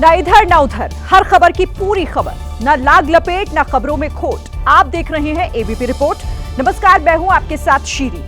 ना इधर ना उधर, हर खबर की पूरी खबर, ना लाग लपेट ना खबरों में खोट। आप देख रहे हैं एबीपी रिपोर्ट। नमस्कार, मैं हूं आपके साथ शीरी।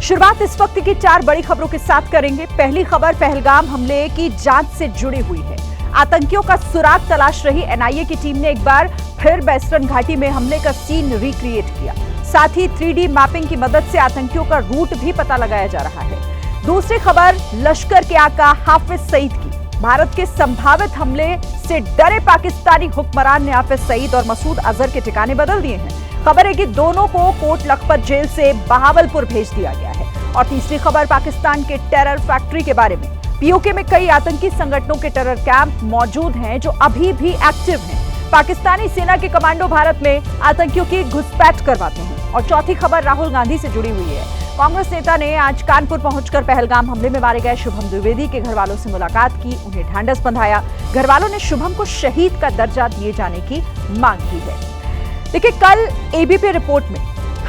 शुरुआत इस वक्त की 4 बड़ी खबरों के साथ करेंगे। पहली खबर पहलगाम हमले की जांच से जुड़ी हुई है। आतंकियों का सुराग तलाश रही एनआईए की टीम ने एक बार फिर वेस्टर्न घाटी में हमले का सीन रिक्रिएट किया। साथ ही 3D मैपिंग की मदद से आतंकियों का रूट भी पता लगाया जा रहा है। दूसरी खबर लश्कर के आका हाफिज सईद की। भारत के संभावित हमले से डरे पाकिस्तानी हुक्मरान ने हाफिज सईद और मसूद अजहर के ठिकाने बदल दिए हैं। खबर है कि दोनों को कोट लखपत जेल से बहावलपुर भेज दिया गया है। और तीसरी खबर पाकिस्तान के टेरर फैक्ट्री के बारे में। पीओके में कई आतंकी संगठनों के टेरर कैंप मौजूद हैं जो अभी भी एक्टिव हैं। पाकिस्तानी सेना के कमांडो भारत में आतंकियों की घुसपैठ करवाते हैं। और चौथी खबर राहुल गांधी से जुड़ी हुई है। कांग्रेस नेता ने आज कानपुर पहुंचकर पहलगाम हमले में मारे गए शुभम द्विवेदी के घर वालों से मुलाकात की, उन्हें ढांढस बंधाया। घर वालों ने शुभम को शहीद का दर्जा दिए जाने की मांग की है। देखिए, कल एबीपी रिपोर्ट में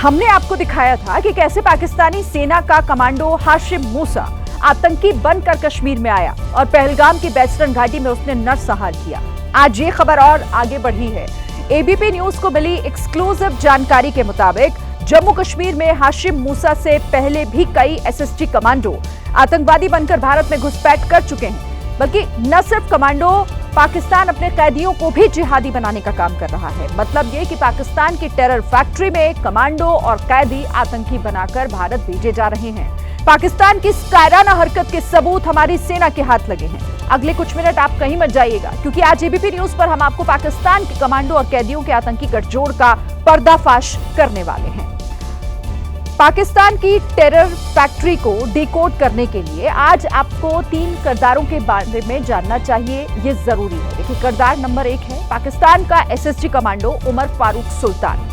हमने आपको दिखाया था कि कैसे पाकिस्तानी सेना का कमांडो हाशिम मूसा आतंकी बनकर कश्मीर में आया और पहलगाम की वेस्टर्न घाटी में उसने नरसंहार किया। आज ये खबर और आगे बढ़ी है। एबीपी न्यूज को मिली एक्सक्लूसिव जानकारी के मुताबिक जम्मू कश्मीर में हाशिम मूसा से पहले भी कई एसएसजी कमांडो आतंकवादी बनकर भारत में घुसपैठ कर चुके हैं। बल्कि न सिर्फ कमांडो, पाकिस्तान अपने कैदियों को भी जिहादी बनाने का काम कर रहा है। मतलब ये कि पाकिस्तान की टेरर फैक्ट्री में कमांडो और कैदी आतंकी बनाकर भारत भेजे जा रहे हैं। पाकिस्तान की इस कायराना हरकत के सबूत हमारी सेना के हाथ लगे हैं। अगले कुछ मिनट आप कहीं मत जाइएगा, क्योंकि आज एबीपी न्यूज पर हम आपको पाकिस्तान के कमांडो और कैदियों के आतंकी गठजोड़ का पर्दाफाश करने वाले हैं। पाकिस्तान की टेरर फैक्ट्री को डिकोड करने के लिए आज आपको 3 किरदारों के बारे में जानना चाहिए, ये जरूरी है। देखिए, किरदार नंबर 1 है पाकिस्तान का एसएसजी कमांडो उमर फारूक सुल्तान।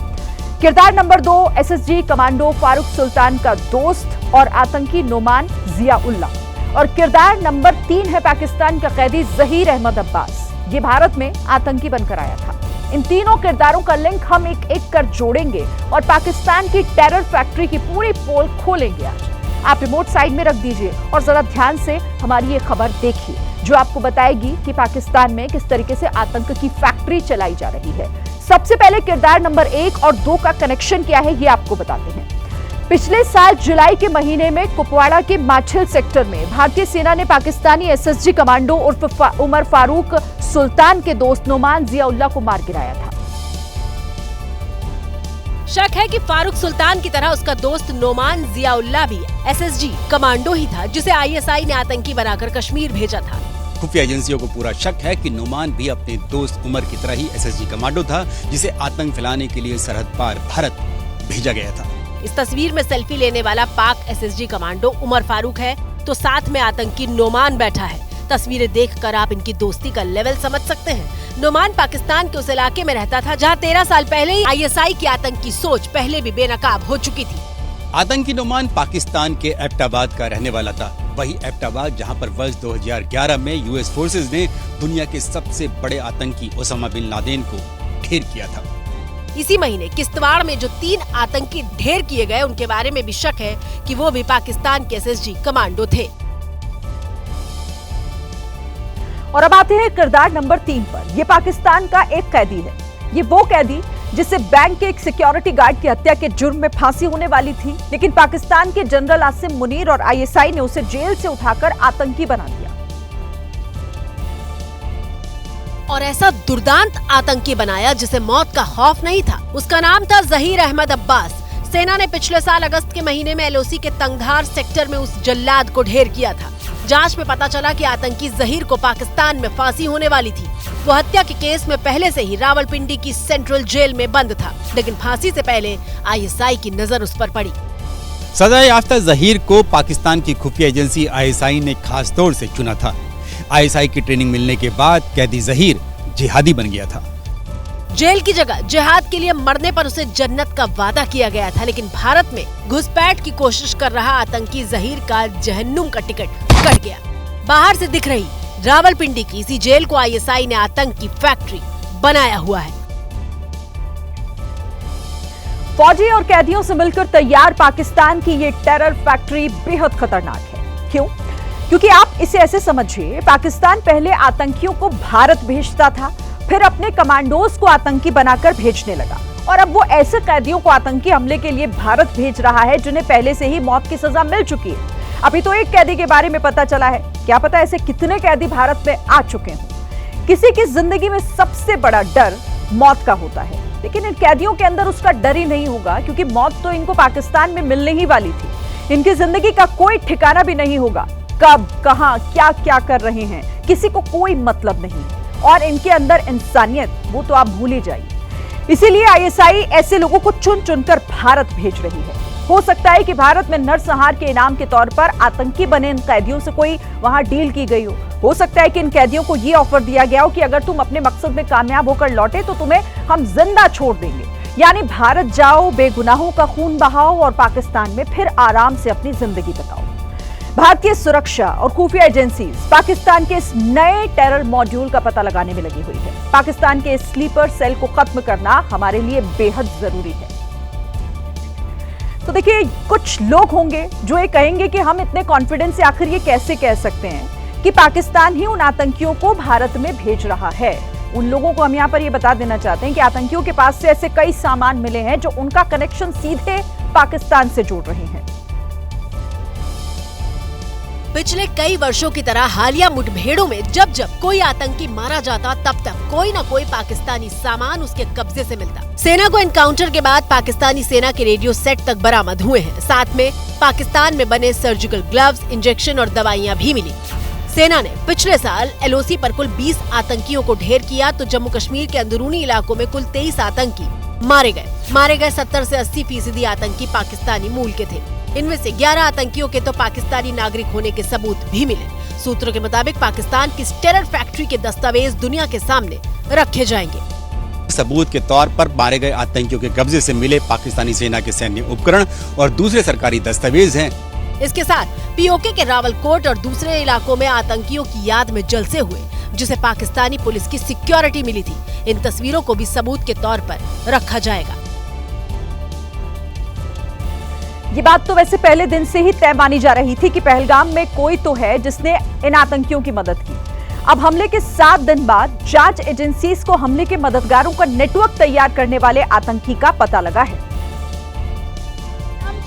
किरदार नंबर 2 एसएसजी कमांडो फारूक सुल्तान का दोस्त और आतंकी नोमान जियाउल्लाह। और किरदार नंबर 3 है पाकिस्तान का कैदी जहीर अहमद अब्बास। ये भारत में आतंकी बनकर आया था। इन तीनों किरदारों का लिंक हम एक एक कर जोड़ेंगे और पाकिस्तान की टेरर फैक्ट्री की पूरी पोल खोलेंगे। आज आप रिमोट साइड में रख दीजिए और जरा ध्यान से हमारी ये खबर देखिए, जो आपको बताएगी कि पाकिस्तान में किस तरीके से आतंक की फैक्ट्री चलाई जा रही है। सबसे पहले किरदार नंबर 1 और 2 का कनेक्शन क्या है, ये आपको बताते हैं। पिछले साल जुलाई के महीने में कुपवाड़ा के माछिल सेक्टर में भारतीय सेना ने पाकिस्तानी एसएसजी कमांडो उर्फ उमर फारूक सुल्तान के दोस्त नोमान जियाउल्लाह को मार गिराया था। शक है कि फारूक सुल्तान की तरह उसका दोस्त नोमान जियाउल्लाह भी एसएसजी कमांडो ही था, जिसे आईएसआई ने आतंकी बनाकर कश्मीर भेजा था। खुफिया एजेंसियों को पूरा शक है कि नोमान भी अपने दोस्त उमर की तरह ही एसएसजी कमांडो था, जिसे आतंक फैलाने के लिए सरहद पार भारत भेजा गया था। इस तस्वीर में सेल्फी लेने वाला पाक एसएसजी कमांडो उमर फारूक है, तो साथ में आतंकी नोमान बैठा है। तस्वीरें देखकर आप इनकी दोस्ती का लेवल समझ सकते हैं। नोमान पाकिस्तान के उस इलाके में रहता था जहां 13 साल पहले ही आईएसआई की आतंकी सोच पहले भी बेनकाब हो चुकी थी। आतंकी नोमान पाकिस्तान के एबटाबाद का रहने वाला था। वही एबटाबाद जहां पर वर्ष 2011 में यूएस फोर्सेज ने दुनिया के सबसे बड़े आतंकी ओसामा बिन लादेन को ढेर किया था। इसी महीने किश्तवाड़ में जो 3 आतंकी ढेर किए गए, उनके बारे में भी शक है कि वो भी पाकिस्तान के एसएसजी कमांडो थे। और अब आते हैं किरदार नंबर 3 पर। ये पाकिस्तान का एक कैदी है। ये वो कैदी जिसे बैंक के एक सिक्योरिटी गार्ड की हत्या के जुर्म में फांसी होने वाली थी, लेकिन पाकिस्तान के जनरल आसिम मुनीर और आईएसआई ने उसे जेल से उठाकर आतंकी बना दिया। और ऐसा दुर्दांत आतंकी बनाया जिसे मौत का खौफ नहीं था। उसका नाम था जहीर अहमद अब्बास। सेना ने पिछले साल अगस्त के महीने में एलओसी के तंगधार सेक्टर में उस जल्लाद को ढेर किया था। जांच में पता चला कि आतंकी जहीर को पाकिस्तान में फांसी होने वाली थी। वो हत्या के केस में पहले से ही रावलपिंडी की सेंट्रल जेल में बंद था, लेकिन फांसी से पहले आईएसआई की नजर उस पर पड़ी। सजा याफ्ता जहीर को पाकिस्तान की खुफिया एजेंसी आईएसआई ने खास तौर से चुना था। आईएसआई की ट्रेनिंग मिलने के बाद कैदी जहीर जिहादी बन गया था। जेल की जगह जिहाद के लिए मरने पर उसे जन्नत का वादा किया गया था, लेकिन भारत में घुसपैठ की कोशिश कर रहा आतंकी जहीर का जहन्नुम का टिकट कट गया। बाहर से दिख रही रावलपिंडी की इसी जेल को आईएसआई ने आतंक की फैक्ट्री बनाया हुआ है। फौजी और कैदियों से मिलकर तैयार पाकिस्तान की ये टेरर फैक्ट्री बेहद खतरनाक है। क्यों? क्योंकि आप इसे ऐसे समझिए, पाकिस्तान पहले आतंकियों को भारत भेजता था, फिर अपने कमांडोज को आतंकी बनाकर भेजने लगा, और अब वो ऐसे कैदियों को आतंकी हमले के लिए भारत भेज रहा है जिन्हें पहले से ही मौत की सजा मिल चुकी है। अभी तो एक कैदी के बारे में पता चला है, क्या पता ऐसे कितने कैदी भारत में आ चुके हों। किसी की जिंदगी में सबसे बड़ा डर मौत का होता है, लेकिन इन कैदियों के अंदर उसका डर ही नहीं होगा, क्योंकि मौत तो इनको पाकिस्तान में मिलने ही वाली थी। इनकी जिंदगी का कोई ठिकाना भी नहीं होगा, कब, कहां, क्या क्या कर रहे हैं, किसी को कोई मतलब नहीं, और इनके अंदर इंसानियत, वो तो आप भूल ही जाइए। इसीलिए आईएसआई ऐसे लोगों को चुन चुनकर भारत भेज रही है। हो सकता है कि भारत में नरसंहार के इनाम के तौर पर आतंकी बने इन कैदियों से कोई वहां डील की गई हो सकता है कि इन कैदियों को यह ऑफर दिया गया हो कि अगर तुम अपने मकसद में कामयाब होकर लौटे तो तुम्हें हम जिंदा छोड़ देंगे, यानी भारत जाओ, बेगुनाहों का खून बहाओ और पाकिस्तान में फिर आराम से अपनी जिंदगी बिताओ। भारतीय सुरक्षा और खुफिया एजेंसीज पाकिस्तान के इस नए टेरर मॉड्यूल का पता लगाने में लगी हुई है। पाकिस्तान के इस स्लीपर सेल को खत्म करना हमारे लिए बेहद जरूरी है। तो देखिए, कुछ लोग होंगे जो ये कहेंगे कि हम इतने कॉन्फिडेंस से आखिर ये कैसे कह सकते हैं कि पाकिस्तान ही उन आतंकियों को भारत में भेज रहा है। उन लोगों को हम यहाँ पर ये बता देना चाहते हैं कि आतंकियों के पास से ऐसे कई सामान मिले हैं जो उनका कनेक्शन सीधे पाकिस्तान से जोड़ रहे हैं। पिछले कई वर्षों की तरह हालिया मुठभेड़ों में जब जब कोई आतंकी मारा जाता, तब तक कोई न कोई पाकिस्तानी सामान उसके कब्जे से मिलता। सेना को एनकाउंटर के बाद पाकिस्तानी सेना के रेडियो सेट तक बरामद हुए हैं। साथ में पाकिस्तान में बने सर्जिकल ग्लव्स, इंजेक्शन और दवाइयां भी मिली। सेना ने पिछले साल एलओसी पर कुल 20 आतंकियों को ढेर किया, तो जम्मू कश्मीर के अंदरूनी इलाकों में कुल 23 आतंकी मारे गए। 70 से 80% आतंकी पाकिस्तानी मूल के थे। इनमें से 11 आतंकियों के तो पाकिस्तानी नागरिक होने के सबूत भी मिले। सूत्रों के मुताबिक पाकिस्तान की टेरर फैक्ट्री के दस्तावेज दुनिया के सामने रखे जाएंगे। सबूत के तौर पर मारे गए आतंकियों के कब्जे से मिले पाकिस्तानी सेना के सैन्य उपकरण और दूसरे सरकारी दस्तावेज हैं। इसके साथ पीओके के रावलकोट और दूसरे इलाकों में आतंकियों की याद में जलसे हुए, जिसे पाकिस्तानी पुलिस की सिक्योरिटी मिली थी। इन तस्वीरों को भी सबूत के तौर पर रखा जाएगा। ये बात तो वैसे पहले दिन से ही तय मानी जा रही थी कि पहलगाम में कोई तो है जिसने इन आतंकियों की मदद की। अब हमले के 7 दिन बाद जांच एजेंसीज को हमले के मददगारों का नेटवर्क तैयार करने वाले आतंकी का पता लगा है।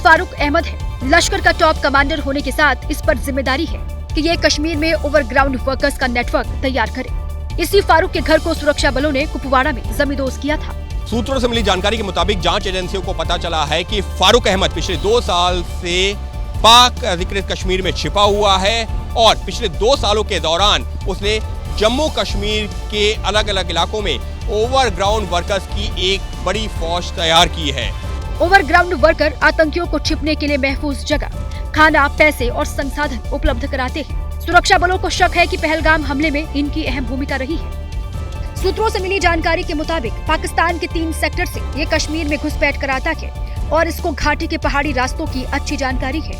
फारूक अहमद है। लश्कर का टॉप कमांडर होने के साथ इस पर जिम्मेदारी है कि ये कश्मीर में ओवरग्राउंड वर्कर्स का नेटवर्क तैयार करे। इसी फारूक के घर को सुरक्षा बलों ने कुपवाड़ा में जमींदोज किया था। सूत्रों से मिली जानकारी के मुताबिक जांच एजेंसियों को पता चला है कि फारूक अहमद पिछले 2 साल से पाक अधिकृत कश्मीर में छिपा हुआ है और पिछले 2 सालों के दौरान उसने जम्मू कश्मीर के अलग अलग इलाकों में ओवरग्राउंड वर्कर्स की एक बड़ी फौज तैयार की है। ओवरग्राउंड वर्कर आतंकियों को छिपने के लिए महफूज जगह, खाना, पैसे और संसाधन उपलब्ध कराते हैं। सुरक्षा बलों को शक है कि पहलगाम हमले में इनकी अहम भूमिका रही है। सूत्रों से मिली जानकारी के मुताबिक पाकिस्तान के 3 सेक्टर से ये कश्मीर में घुसपैठ कराता है और इसको घाटी के पहाड़ी रास्तों की अच्छी जानकारी है।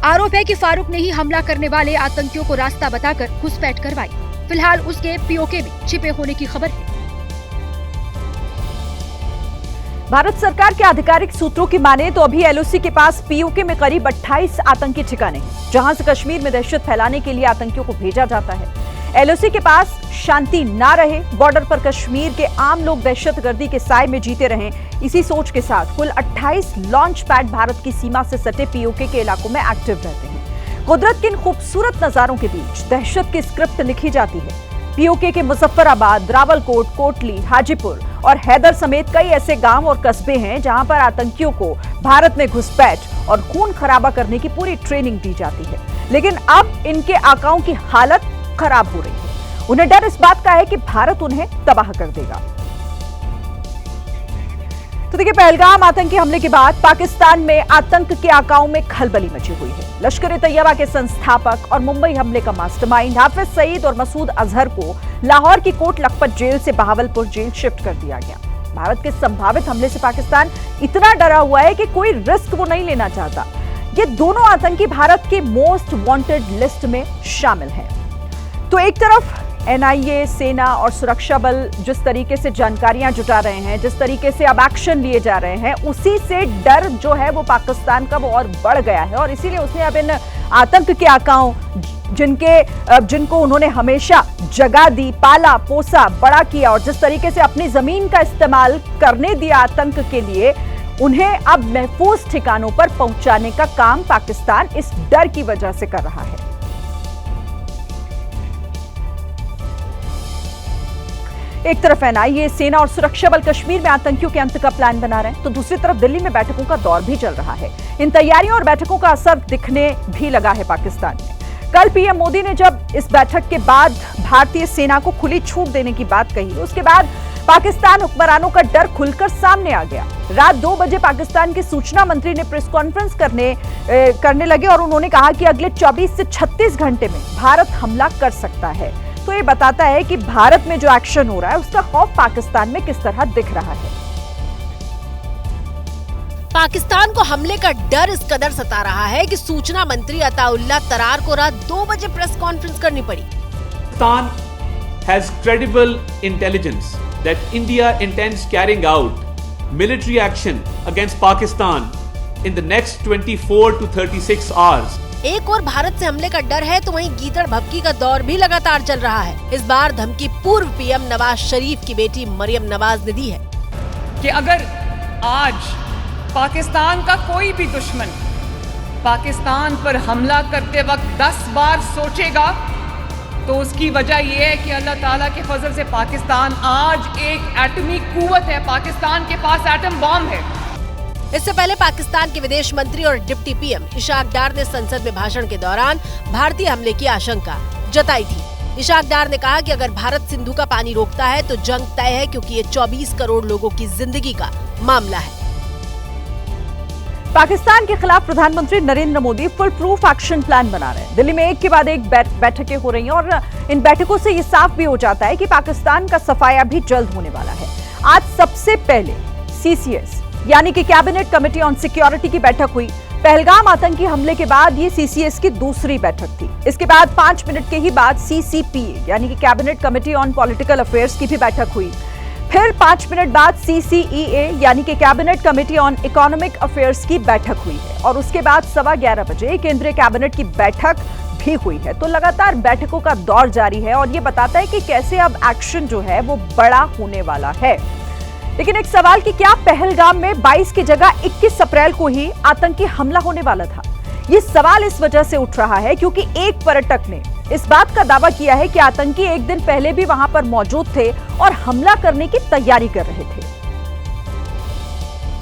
आरोप है कि फारूक ने ही हमला करने वाले आतंकियों को रास्ता बताकर घुसपैठ करवाई। फिलहाल उसके पीओके में छिपे होने की खबर है। भारत सरकार के आधिकारिक सूत्रों की माने तो अभी एलओसी के पास पीओके में करीब 28 आतंकी ठिकाने हैं, जहां से कश्मीर में दहशत फैलाने के लिए आतंकियों को भेजा जाता है। एलओसी के पास शांति ना रहे, बॉर्डर पर कश्मीर के आम लोग दहशतगर्दी के साए में जीते रहें, इसी सोच के साथ कुल 28 लॉन्च पैड भारत की सीमा से सटे पीओके के इलाकों में एक्टिव रहते हैं। कुदरत के इन खूबसूरत नजारों के बीच दहशत की स्क्रिप्ट लिखी जाती है। पीओके के मुजफ्फराबाद, रावलकोट, कोटली, हाजीपुर और हैदर समेत कई ऐसे गांव और कस्बे हैं जहां पर आतंकियों को भारत में घुसपैठ और खून खराबा करने की पूरी ट्रेनिंग दी जाती है। लेकिन अब इनके आकाओं की हालत खराब हो रही है। उन्हें डर इस बात का है कि भारत उन्हें तबाह कर देगा। तो देखिए, पहलगाम आतंकी हमले के बाद पाकिस्तान में आतंक के आकाओं में खलबली मची हुई है। लश्कर ए तैयबा के संस्थापक और मुंबई हमले का मास्टरमाइंड हाफिज सईद और मसूद अजहर को लाहौर की कोट लखपत जेल से बहावलपुर जेल शिफ्ट कर दिया गया। भारत के संभावित हमले से पाकिस्तान इतना डरा हुआ है कि कोई रिस्क वो नहीं लेना चाहता। ये दोनों आतंकी भारत के मोस्ट वांटेड लिस्ट में शामिल हैं। तो एक तरफ एनआईए, सेना और सुरक्षा बल जिस तरीके से जानकारियां जुटा रहे हैं, जिस तरीके से अब एक्शन लिए जा रहे हैं, उसी से डर जो है वो पाकिस्तान का वो और बढ़ गया है और इसीलिए उसने अब इन आतंक के आकाओं जिनको उन्होंने हमेशा जगह दी, पाला पोसा, बड़ा किया और जिस तरीके से अपनी जमीन का इस्तेमाल करने दिया आतंक के लिए, उन्हें अब महफूज ठिकानों पर पहुंचाने का काम पाकिस्तान इस डर की वजह से कर रहा है। एक तरफ एनआईए, सेना और सुरक्षा बल कश्मीर में आतंकियों के अंत का प्लान बना रहे हैं, तो दूसरी तरफ दिल्ली में बैठकों का दौर भी चल रहा है। इन तैयारियों और बैठकों का असर दिखने भी लगा है पाकिस्तान में। कल पीएम मोदी ने जब इस बैठक के बाद भारतीय सेना को खुली छूट देने की बात कही, उसके बाद पाकिस्तान हुक्मरानों का डर खुलकर सामने आ गया। रात 2 बजे पाकिस्तान के सूचना मंत्री ने प्रेस कॉन्फ्रेंस करने लगे और उन्होंने कहा कि अगले 24 से 36 घंटे में भारत हमला कर सकता है। तो ये बताता है कि भारत में जो एक्शन हो रहा है उसका खौफ पाकिस्तान में किस तरह दिख रहा है। पाकिस्तान को हमले का डर इस कदर सता रहा है कि सूचना मंत्री अताउल्लाह तरार को रात 2 बजे प्रेस कॉन्फ्रेंस करनी पड़ी। Pakistan has credible intelligence that India intends carrying out military action against Pakistan in the next 24 to 36 hours. एक और भारत से हमले का डर है तो वहीं गीदड़ भभकी का दौर भी लगातार चल रहा है। इस बार धमकी पूर्व पीएम नवाज शरीफ की बेटी मरियम नवाज ने दी है कि अगर आज पाकिस्तान का कोई भी दुश्मन पाकिस्तान पर हमला करते वक्त 10 बार सोचेगा तो उसकी वजह यह है कि अल्लाह ताला के फजल से पाकिस्तान आज एक एटमी कुव्वत है। पाकिस्तान के पास एटम बॉम्ब है। इससे पहले पाकिस्तान के विदेश मंत्री और डिप्टी पीएम इशाक डार ने संसद में भाषण के दौरान भारतीय हमले की आशंका जताई थी। इशाक डार ने कहा कि अगर भारत सिंधु का पानी रोकता है तो जंग तय है, क्योंकि ये 24 करोड़ लोगों की जिंदगी का मामला है। पाकिस्तान के खिलाफ प्रधानमंत्री Narendra Modi full proof action plan बना रहे हैं। दिल्ली में एक के बाद एक बैठकें हो रही हैं और इन बैठकों से ये साफ भी हो जाता है कि पाकिस्तान का सफाया भी जल्द होने वाला है। आज सबसे पहले CCS यानी कि कैबिनेट कमेटी ऑन सिक्योरिटी की बैठक हुई। पहलगाम आतंकी हमले के बाद ये CCS की दूसरी बैठक थी। इसके बाद 5 मिनट के ही बाद CCPA यानी कि cabinet committee on political affairs की भी बैठक हुई। फिर 5 मिनट बाद CCEA यानी कि cabinet committee on economic affairs की बैठक हुई है और उसके बाद 11:15 बजे केंद्रीय कैबिनेट की बैठक भी हुई है। तो लगातार बैठकों का दौर जारी है और ये बताता है कि कैसे अब एक्शन जो है वो बड़ा होने वाला है। लेकिन एक सवाल कि क्या पहलगाम में 22 की जगह 21 अप्रैल को ही आतंकी हमला होने वाला था? ये सवाल इस वजह से उठ रहा है क्योंकि एक पर्यटक ने इस बात का दावा किया है कि आतंकी एक दिन पहले भी वहां पर मौजूद थे और हमला करने की तैयारी कर रहे थे।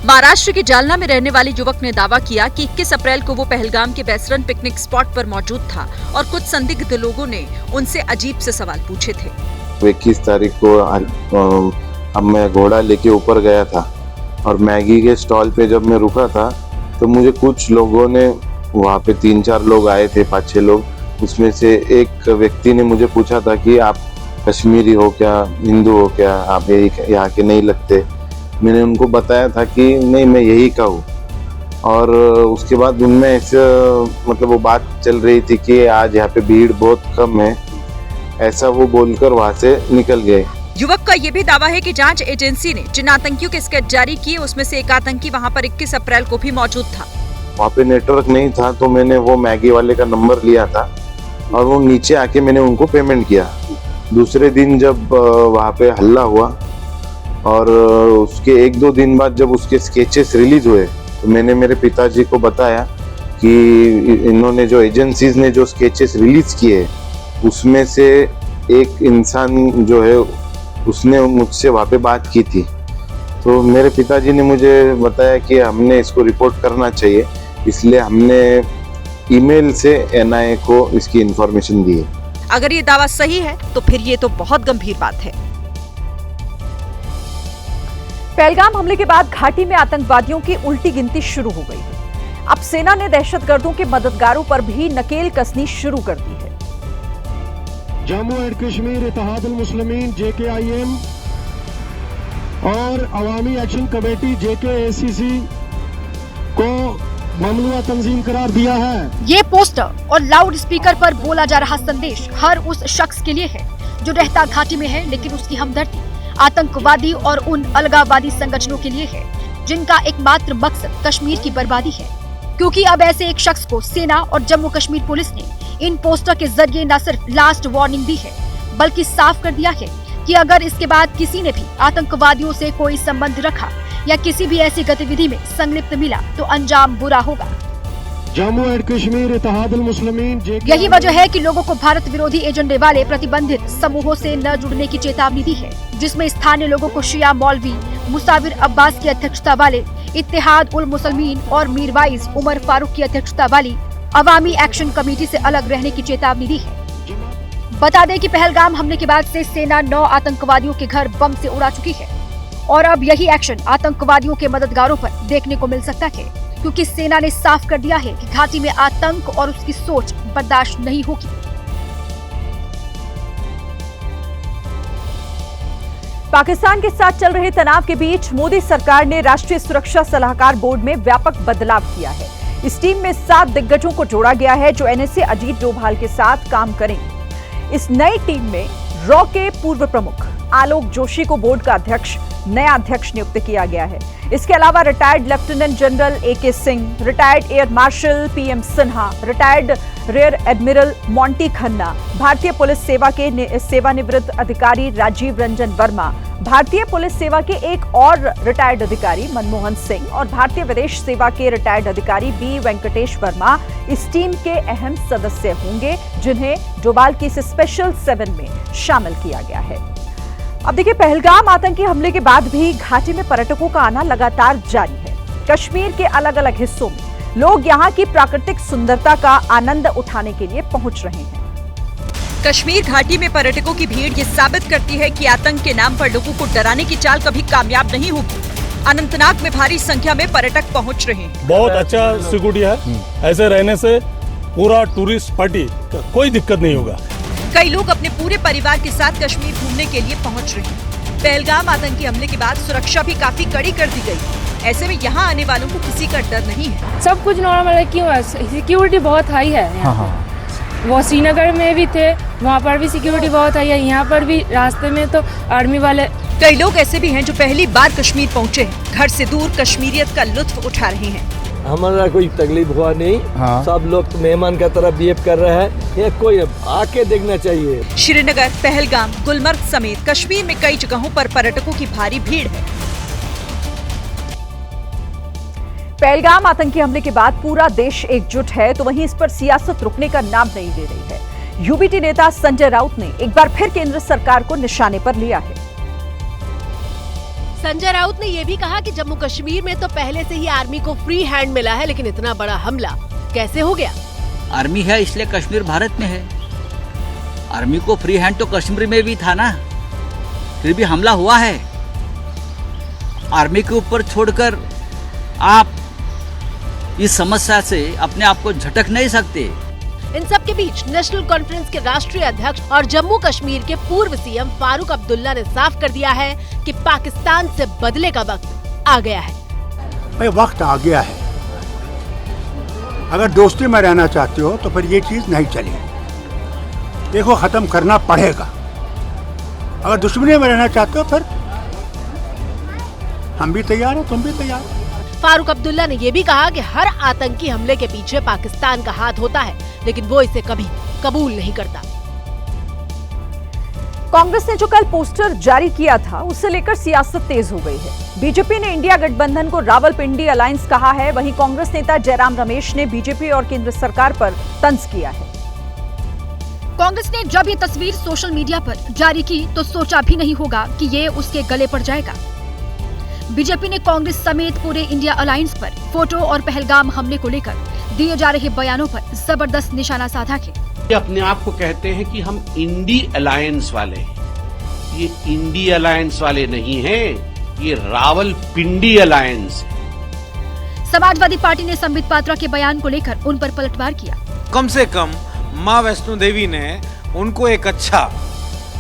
महाराष्ट्र के जालना में रहने वाले युवक ने दावा किया कि 21 अप्रैल को वो पहलगाम के वेस्टर्न पिकनिक स्पॉट पर मौजूद था और कुछ संदिग्ध लोगों ने उनसे अजीब से सवाल पूछे थे। 21 तारीख को अब मैं घोड़ा लेके ऊपर गया था और मैगी के स्टॉल पे जब मैं रुका था तो मुझे कुछ लोगों ने, वहाँ पे 3-4 लोग आए थे, 5-6 लोग, उसमें से एक व्यक्ति ने मुझे पूछा था कि आप कश्मीरी हो क्या, हिंदू हो क्या, आप यहाँ के नहीं लगते। मैंने उनको बताया था कि नहीं, मैं यही का हूँ। और उसके बाद उनमें ऐसे मतलब वो बात चल रही थी कि आज यहाँ पे भीड़ बहुत कम है, ऐसा वो बोलकर वहाँ से निकल गए। युवक का ये भी दावा है कि जांच एजेंसी ने जिन आतंकियों के स्केच जारी किए उसमें से एक आतंकी वहां पर 21 अप्रैल को भी मौजूद था। वहाँ पे नेटवर्क नहीं था तो मैंने वो मैगी वाले का नंबर लिया था और वो नीचे आके मैंने उनको पेमेंट किया। दूसरे दिन जब वहाँ पे हल्ला हुआ और उसके 1-2 दिन बाद जब उसके स्केचेस रिलीज हुए तो मैंने मेरे पिताजी को बताया कि इन्होंने जो एजेंसीज ने जो स्केचेस रिलीज किए उसमें से एक इंसान जो है उसने मुझसे वहाँ पे बात की थी। तो मेरे पिताजी ने मुझे बताया कि हमने इसको रिपोर्ट करना चाहिए, इसलिए हमने ईमेल से NIA को इसकी इंफॉर्मेशन दी है। अगर ये दावा सही है तो फिर ये तो बहुत गंभीर बात है। पहलगाम हमले के बाद घाटी में आतंकवादियों की उल्टी गिनती शुरू हो गई है। अब सेना ने दहशतगर्दों के मददगारों पर भी नकेल कसनी शुरू कर दी है। जम्मू एंड कश्मीर इत्तेहादुल मुस्लिमीन JKIM और अवामी एक्शन कमेटी JKACC को ममनुआ तंजीम करार दिया है। ये पोस्टर और लाउड स्पीकर पर बोला जा रहा संदेश हर उस शख्स के लिए है जो रहता घाटी में है, लेकिन उसकी हमदर्दी आतंकवादी और उन अलगाववादी संगठनों के लिए है जिनका एकमात्र मकसद कश्मीर की बर्बादी है। क्योंकि अब ऐसे एक शख्स को सेना और जम्मू कश्मीर पुलिस ने इन पोस्टर के जरिए न सिर्फ लास्ट वार्निंग दी है, बल्कि साफ कर दिया है कि अगर इसके बाद किसी ने भी आतंकवादियों से कोई संबंध रखा या किसी भी ऐसी गतिविधि में संलिप्त मिला तो अंजाम बुरा होगा। जम्मू एंड कश्मीर इत्तेहादुल मुस्लिमीन यही वजह है कि लोगों को भारत विरोधी एजेंडे वाले प्रतिबंधित समूहों से न जुड़ने की चेतावनी दी है, जिसमें स्थानीय लोगों को शिया मौलवी मुसाविर अब्बास की अध्यक्षता वाले इत्तेहाद उल मुसलमीन और मीरवाइज उमर फारूक की अध्यक्षता वाली अवामी एक्शन कमेटी से अलग रहने की चेतावनी दी है। बता दें कि पहलगाम हमले के बाद से सेना 9 आतंकवादियों के घर बम से उड़ा चुकी है और अब यही एक्शन आतंकवादियों के मददगारों पर देखने को मिल सकता है, क्योंकि सेना ने साफ कर दिया है कि घाटी में आतंक और उसकी सोच बर्दाश्त नहीं होगी। पाकिस्तान के साथ चल रहे तनाव के बीच मोदी सरकार ने राष्ट्रीय सुरक्षा सलाहकार बोर्ड में व्यापक बदलाव किया है। इस टीम में 7 दिग्गजों को जोड़ा गया है जो एनएसए अजीत डोभाल के साथ काम करेंगे। इस नई टीम में रॉ के पूर्व प्रमुख आलोक जोशी को बोर्ड का नया अध्यक्ष नियुक्त किया गया है। इसके अलावा retired lieutenant general AK Singh, retired air marshal PM Sinha, retired rear admiral Monty Khanna, भारतीय पुलिस सेवा के सेवानिवृत्त अधिकारी राजीव रंजन वर्मा, भारतीय पुलिस सेवा के एक और रिटायर्ड अधिकारी मनमोहन सिंह और भारतीय विदेश सेवा के रिटायर्ड अधिकारी B वेंकटेश वर्मा इस टीम के अहम सदस्य होंगे, जिन्हें डोभाल की स्पेशल 7 में शामिल किया गया है। अब देखिए, पहलगाम आतंकी हमले के बाद भी घाटी में पर्यटकों का आना लगातार जारी है। कश्मीर के अलग अलग हिस्सों में लोग यहां की प्राकृतिक सुंदरता का आनंद उठाने के लिए पहुंच रहे हैं। कश्मीर घाटी में पर्यटकों की भीड़ ये साबित करती है कि आतंक के नाम पर लोगों को डराने की चाल कभी कामयाब नहीं होगी। अनंतनाग में भारी संख्या में पर्यटक पहुंच रहे हैं। बहुत अच्छा सिक्योरिटी है, ऐसे रहने से पूरा टूरिस्ट पार्टी कोई दिक्कत नहीं होगा। कई लोग अपने पूरे परिवार के साथ कश्मीर घूमने के लिए पहुंच रहे हैं। पहलगाम आतंकी हमले के बाद सुरक्षा भी काफी कड़ी कर दी गई। ऐसे में यहाँ आने वालों को किसी का डर नहीं है। सब कुछ नॉर्मल है, क्यों है? सिक्योरिटी बहुत हाई है। वो श्रीनगर में भी थे, वहाँ पर भी सिक्योरिटी बहुत हाई है। यहाँ पर भी रास्ते में तो आर्मी वाले। कई लोग ऐसे भी हैं जो पहली बार कश्मीर पहुँचे हैं, घर से दूर कश्मीरियत का लुत्फ उठा रहे हैं। हमारा कोई तकलीफ हुआ नहीं। सब लोग तो मेहमान की तरह बिहेव कर रहे हैं। ये कोई आके देखना चाहिए। श्रीनगर, पहलगाम, गुलमर्ग समेत कश्मीर में कई जगहों पर पर्यटकों की भारी भीड़ है। पहलगाम आतंकी हमले के बाद पूरा देश एकजुट है, तो वहीं इस पर सियासत रुकने का नाम नहीं ले रही है। यूबीटी नेता संजय राउत ने एक बार फिर केंद्र सरकार को निशाने पर लिया है। संजय राउत ने यह भी कहा कि जम्मू कश्मीर में तो पहले से ही आर्मी को फ्री हैंड मिला है, लेकिन इतना बड़ा हमला कैसे हो गया? आर्मी है इसलिए कश्मीर भारत में है। आर्मी को फ्री हैंड तो कश्मीर में भी था ना, फिर भी हमला हुआ है। आर्मी के ऊपर छोड़कर आप इस समस्या से अपने आप को झटक नहीं सकते। इन सब के बीच नेशनल कॉन्फ्रेंस के राष्ट्रीय अध्यक्ष और जम्मू कश्मीर के पूर्व CM फारूक अब्दुल्ला ने साफ कर दिया है कि पाकिस्तान से बदले का वक्त आ गया है। भाई वक्त आ गया है। अगर दोस्ती में रहना चाहते हो तो फिर ये चीज नहीं चलेगी। देखो, खत्म करना पड़ेगा। अगर दुश्मनी में रहना चाहते हो फिर हम भी तैयार हैं, तुम भी तैयार हो। फारूक अब्दुल्ला ने यह भी कहा कि हर आतंकी हमले के पीछे पाकिस्तान का हाथ होता है, लेकिन वो इसे कभी कबूल नहीं करता। कांग्रेस ने जो कल पोस्टर जारी किया था, उसे लेकर सियासत तेज हो गई है। बीजेपी ने इंडिया गठबंधन को रावलपिंडी अलायंस कहा है, वहीं कांग्रेस नेता जयराम रमेश ने बीजेपी और केंद्र सरकार पर तंज किया है। कांग्रेस ने जब ये तस्वीर सोशल मीडिया पर जारी की तो सोचा भी नहीं होगा कि ये उसके गले पड़ जाएगा। बीजेपी ने कांग्रेस समेत पूरे इंडिया अलायंस पर फोटो और पहलगाम हमले को लेकर दिए जा रहे बयानों पर जबरदस्त निशाना साधा है। ये अपने आप को कहते हैं कि हम इंडी अलायंस वाले हैं। ये इंडी अलायंस वाले नहीं हैं, ये रावलपिंडी अलायंस है। समाजवादी पार्टी ने संबित पात्रा के बयान को लेकर उन पर पलटवार किया। कम से कम माँ वैष्णो देवी ने उनको एक अच्छा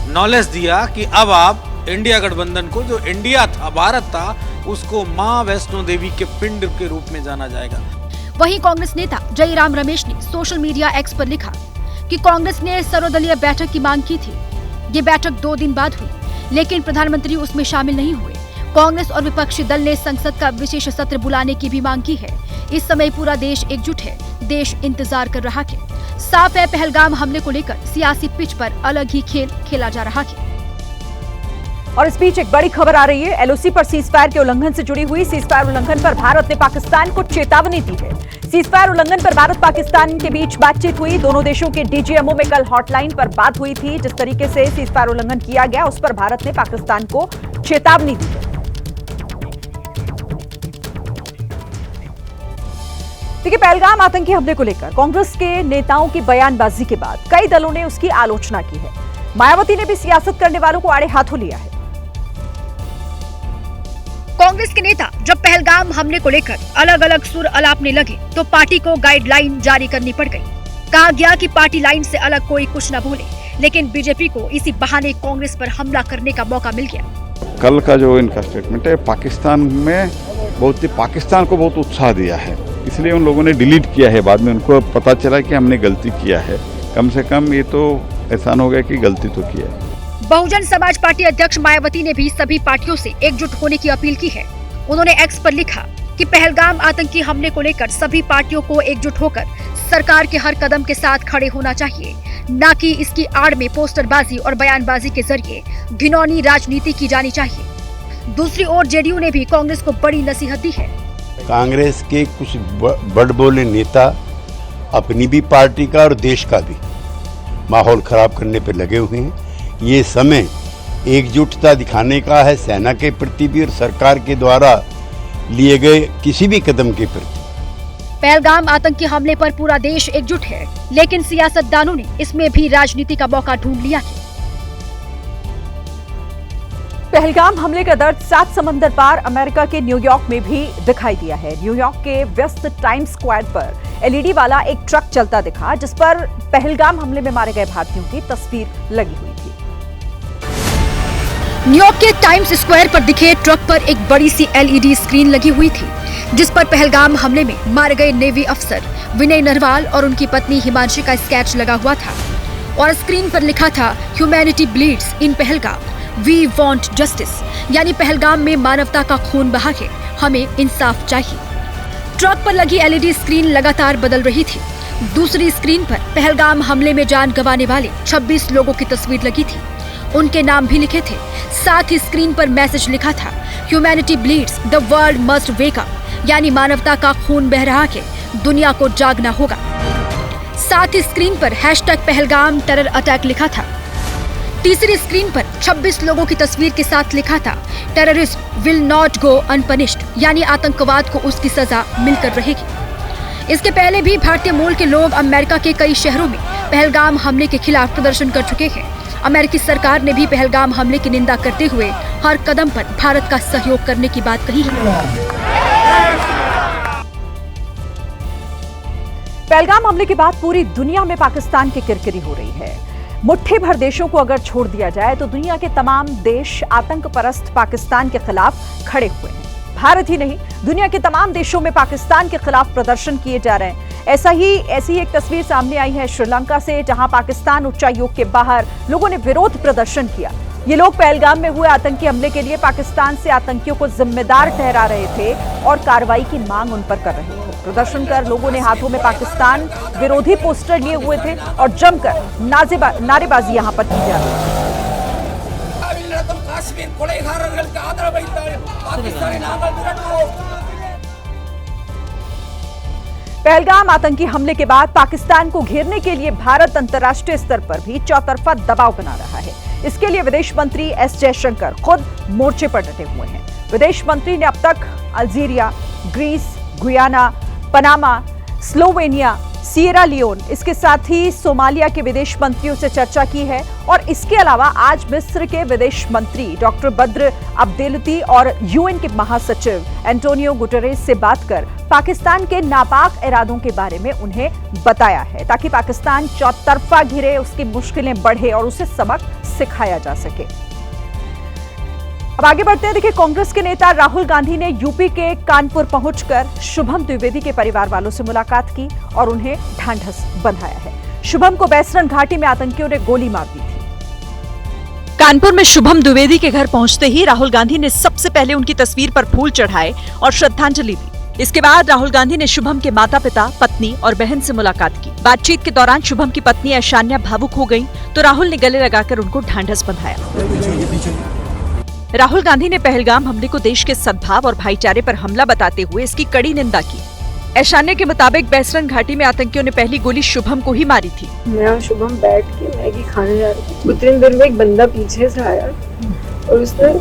नॉलेज दिया कि अब आप इंडिया गठबंधन को, जो इंडिया था, भारत था, उसको माँ वैष्णो देवी के पिंड के रूप में जाना जाएगा। वहीं कांग्रेस नेता जयराम रमेश ने सोशल मीडिया एक्स पर लिखा कि कांग्रेस ने सर्वदलीय बैठक की मांग की थी। ये बैठक 2 दिन बाद हुई, लेकिन प्रधानमंत्री उसमें शामिल नहीं हुए। कांग्रेस और विपक्षी दल ने संसद का विशेष सत्र बुलाने की भी मांग की है। इस समय पूरा देश एकजुट है। देश इंतजार कर रहा है। साफ है पहलगाम हमले को लेकर सियासी पिच पर अलग ही खेल खेला जा रहा है। और इस बीच एक बड़ी खबर आ रही है। एलओसी पर सीजफायर के उल्लंघन से जुड़ी हुई। सीजफायर उल्लंघन पर भारत ने पाकिस्तान को चेतावनी दी है। सीजफायर उल्लंघन पर भारत पाकिस्तान के बीच बातचीत हुई। दोनों देशों के डीजीएमओ में कल हॉटलाइन पर बात हुई थी। जिस तरीके से सीजफायर उल्लंघन किया गया उस पर भारत ने पाकिस्तान को चेतावनी दी है। देखिए, पहलगाम आतंकी हमले को लेकर कांग्रेस के नेताओं की बयानबाजी के बाद कई दलों ने उसकी आलोचना की है। मायावती ने भी सियासत करने वालों को आड़े हाथों लिया है। कांग्रेस के नेता जब पहलगाम हमले को लेकर अलग अलग सुर अलापने लगे तो पार्टी को गाइडलाइन जारी करनी पड़ गई। कहा गया कि पार्टी लाइन से अलग कोई कुछ न बोले, लेकिन बीजेपी को इसी बहाने कांग्रेस पर हमला करने का मौका मिल गया। कल का जो इनका स्टेटमेंट है, पाकिस्तान को बहुत उत्साह दिया है, इसलिए उन लोगों ने डिलीट किया है। बाद में उनको पता चला कि हमने गलती किया है। कम से कम ये तो एहसान हो गया कि गलती तो की है। बहुजन समाज पार्टी अध्यक्ष मायावती ने भी सभी पार्टियों से एकजुट होने की अपील की है। उन्होंने एक्स पर लिखा कि पहलगाम आतंकी हमले को लेकर सभी पार्टियों को एकजुट होकर सरकार के हर कदम के साथ खड़े होना चाहिए, न कि इसकी आड़ में पोस्टरबाजी और बयानबाजी के जरिए घिनौनी राजनीति की जानी चाहिए। दूसरी ओर जेडीयू ने भी कांग्रेस को बड़ी नसीहत दी है। कांग्रेस के कुछ बड़बोले नेता अपनी भी पार्टी का और देश का भी माहौल खराब करने पर लगे हुए हैं। ये समय एकजुटता दिखाने का है, सेना के प्रति भी और सरकार के द्वारा लिए गए किसी भी कदम के प्रति। पहलगाम आतंकी हमले पर पूरा देश एकजुट है, लेकिन सियासतदानों ने इसमें भी राजनीति का मौका ढूंढ लिया है। पहलगाम हमले का दर्द 7 समंदर पार अमेरिका के न्यूयॉर्क में भी दिखाई दिया है। न्यूयॉर्क के व्यस्त टाइम्स स्क्वायर पर एलईडी वाला एक ट्रक चलता दिखा, जिस पर पहलगाम हमले में मारे गए भारतीयों की तस्वीर लगी हुई थी। न्यूयॉर्क के टाइम्स स्क्वायर पर दिखे ट्रक पर एक बड़ी सी एलईडी स्क्रीन लगी हुई थी, जिस पर पहलगाम हमले में मारे गए नेवी अफसर विनय नरवाल और उनकी पत्नी हिमांशी का स्केच लगा हुआ था और स्क्रीन पर लिखा था, humanity bleeds in Pahalgam, we want justice, यानी पहलगाम में मानवता का खून बहा है, हमें इंसाफ चाहिए। ट्रक पर लगी एलईडी स्क्रीन लगातार बदल रही थी। दूसरी स्क्रीन पर पहलगाम हमले में जान गंवाने वाले 26 लोगों की तस्वीर लगी थी, उनके नाम भी लिखे थे। साथ ही स्क्रीन पर मैसेज लिखा था, humanity bleeds, the world must wake up, यानी मानवता का खून बह रहा है, दुनिया को जागना होगा। साथ ही स्क्रीन पर हैशटैग पहलगाम टेरर अटैक लिखा था। तीसरी स्क्रीन पर 26 लोगों की तस्वीर के साथ लिखा था, टेररिस्ट विल नॉट गो अनपनिश्ड, यानी आतंकवाद को उसकी सजा मिलकर रहेगी। इसके पहले भी भारतीय मूल के लोग अमेरिका के कई शहरों में पहलगाम हमले के खिलाफ प्रदर्शन कर चुके हैं। अमेरिकी सरकार ने भी पहलगाम हमले की निंदा करते हुए हर कदम पर भारत का सहयोग करने की बात कही है। पहलगाम हमले के बाद पूरी दुनिया में पाकिस्तान की किरकिरी हो रही है। मुट्ठी भर देशों को अगर छोड़ दिया जाए तो दुनिया के तमाम देश आतंक परस्त पाकिस्तान के खिलाफ खड़े हुए हैं। भारत ही नहीं, दुनिया के तमाम देशों में पाकिस्तान के खिलाफ प्रदर्शन किए जा रहे हैं। ऐसी एक तस्वीर सामने आई है श्रीलंका से, जहां पाकिस्तान उच्चायोग के बाहर लोगों ने विरोध प्रदर्शन किया। ये लोग पहलगाम में हुए आतंकी हमले के लिए पाकिस्तान से आतंकियों को जिम्मेदार ठहरा रहे थे और कार्रवाई की मांग उन पर कर रहे थे। प्रदर्शन कर लोगों ने हाथों में पाकिस्तान विरोधी पोस्टर लिए हुए थे और जमकर नारेबाजी यहां पर की जा रही है। पहलगाम आतंकी हमले के बाद पाकिस्तान को घेरने के लिए भारत अंतर्राष्ट्रीय स्तर पर भी चौतरफा दबाव बना रहा है। इसके लिए विदेश मंत्री एस जयशंकर खुद मोर्चे पर डटे हुए हैं। विदेश मंत्री ने अब तक Algeria, Greece, Guyana, Panama, Slovenia, Sierra Leone, इसके साथ ही सोमालिया के विदेश मंत्रियों से चर्चा की है और इसके अलावा आज मिस्र के विदेश मंत्री डॉक्टर बद्र अब्देलती और यूएन के महासचिव एंटोनियो गुटेरेस से बात कर पाकिस्तान के नापाक इरादों के बारे में उन्हें बताया है, ताकि पाकिस्तान चौतरफा घिरे, उसकी मुश्किलें बढ़े और उसे सबक सिखाया जा सके। अब आगे बढ़ते हैं। देखिए, कांग्रेस के नेता राहुल गांधी ने यूपी के कानपुर पहुंचकर शुभम द्विवेदी के परिवार वालों से मुलाकात की और उन्हें ढांढस बंधाया है। शुभम को बैसरन घाटी में आतंकियों ने गोली मार दी थी। कानपुर में शुभम द्विवेदी के घर पहुंचते ही राहुल गांधी ने सबसे पहले उनकी तस्वीर पर फूल चढ़ाए और श्रद्धांजलि दी। इसके बाद राहुल गांधी ने शुभम के माता पिता, पत्नी और बहन से मुलाकात की। बातचीत के दौरान शुभम की पत्नी ऐशान्या भावुक हो गयी तो राहुल ने गले लगाकर उनको ढांढस बंधाया। राहुल गांधी ने पहलगाम हमले को देश के सद्भाव और भाईचारे पर हमला बताते हुए इसकी कड़ी निंदा की। ऐशान्या के मुताबिक बैसरन घाटी में आतंकियों ने पहली गोली शुभम को ही मारी थी। मैं शुभम बैठ के मैगी खाने जा रही थी, उतनी देर में एक बंदा पीछे से आया और उसने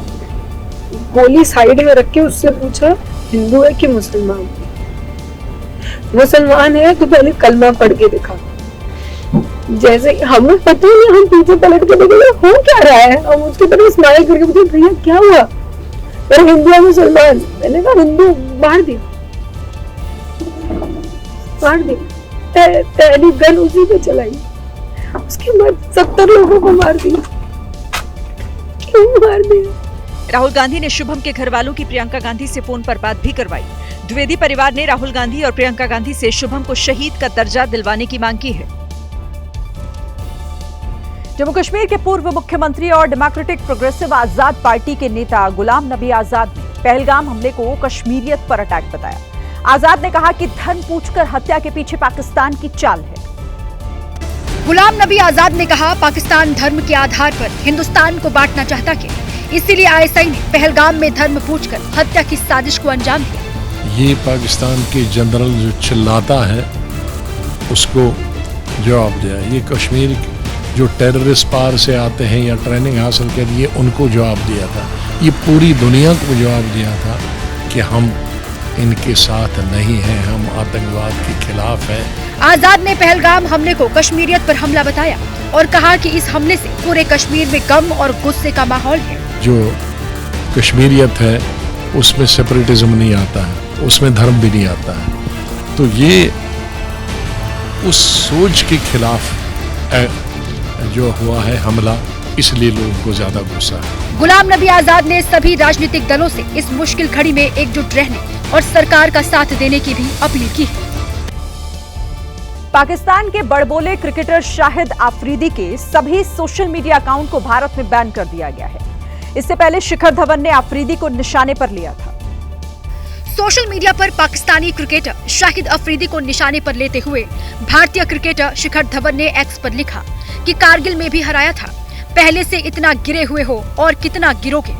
गोली साइड में रख के उससे पूछा हिंदू है कि मुसलमान? मुसलमान है तो पहले कलमा पढ़ के दिखा। जैसे हमें पता ही नहीं, हम पीछे पलट के देखे हो क्या रहा है, हम उसके तरफ स्माइल करके पूछे भैया क्या हुआ? मैं हिंदू है मुसलमान? मैंने कहा हिंदू। मार दिया पहली गन उसी पे चलाई, उसके बाद 70 लोगों को मार दिया। क्यों मार दिया? राहुल गांधी ने शुभम के घर वालों की प्रियंका गांधी से फोन पर बात भी करवाई। द्विवेदी परिवार ने राहुल गांधी और प्रियंका गांधी से शुभम को शहीद का दर्जा दिलवाने की मांग की है। जम्मू कश्मीर के पूर्व मुख्यमंत्री और डेमोक्रेटिक प्रोग्रेसिव आजाद पार्टी के नेता गुलाम नबी आजाद ने पहलगाम हमले को कश्मीरियत पर अटैक बताया। आजाद ने कहा कि धर्म पूछकर हत्या के पीछे पाकिस्तान की चाल है। गुलाम नबी आजाद ने कहा पाकिस्तान धर्म के आधार पर हिंदुस्तान को बांटना चाहता है, इसीलिए आईएसआई ने पहलगाम में धर्म पूछकर हत्या की साजिश को अंजाम दिया। ये पाकिस्तान के जनरल जो चिल्लाता है उसको जवाब दिया। ये कश्मीर जो टेररिस्ट पार से आते हैं या ट्रेनिंग हासिल करिए उनको जवाब दिया था। ये पूरी दुनिया को जवाब दिया था कि हम इनके साथ नहीं हैं, हम आतंकवाद के खिलाफ हैं। आजाद ने पहलगाम हमले को कश्मीरियत पर हमला बताया और कहा कि इस हमले से पूरे कश्मीर में गम और गुस्से का माहौल है। जो कश्मीरियत है उसमें सेपरेटिज्म नहीं आता है, उसमें धर्म भी नहीं आता है, तो ये उस सोच के खिलाफ जो हुआ है हमला, इसलिए लोगों को ज्यादा गुस्सा है। गुलाम नबी आजाद ने सभी राजनीतिक दलों से इस मुश्किल घड़ी में एकजुट रहने और सरकार का साथ देने की भी अपील की है। पाकिस्तान के बड़बोले क्रिकेटर शाहिद आफरीदी के सभी सोशल मीडिया अकाउंट को भारत में बैन कर दिया गया है। इससे पहले शिखर धवन ने आफरीदी को निशाने पर लिया था। सोशल मीडिया पर पाकिस्तानी क्रिकेटर शाहिद अफरीदी को निशाने पर लेते हुए भारतीय क्रिकेटर शिखर धवन ने एक्स पर लिखा कि कारगिल में भी हराया था, पहले से इतना गिरे हुए हो और कितना गिरोगे।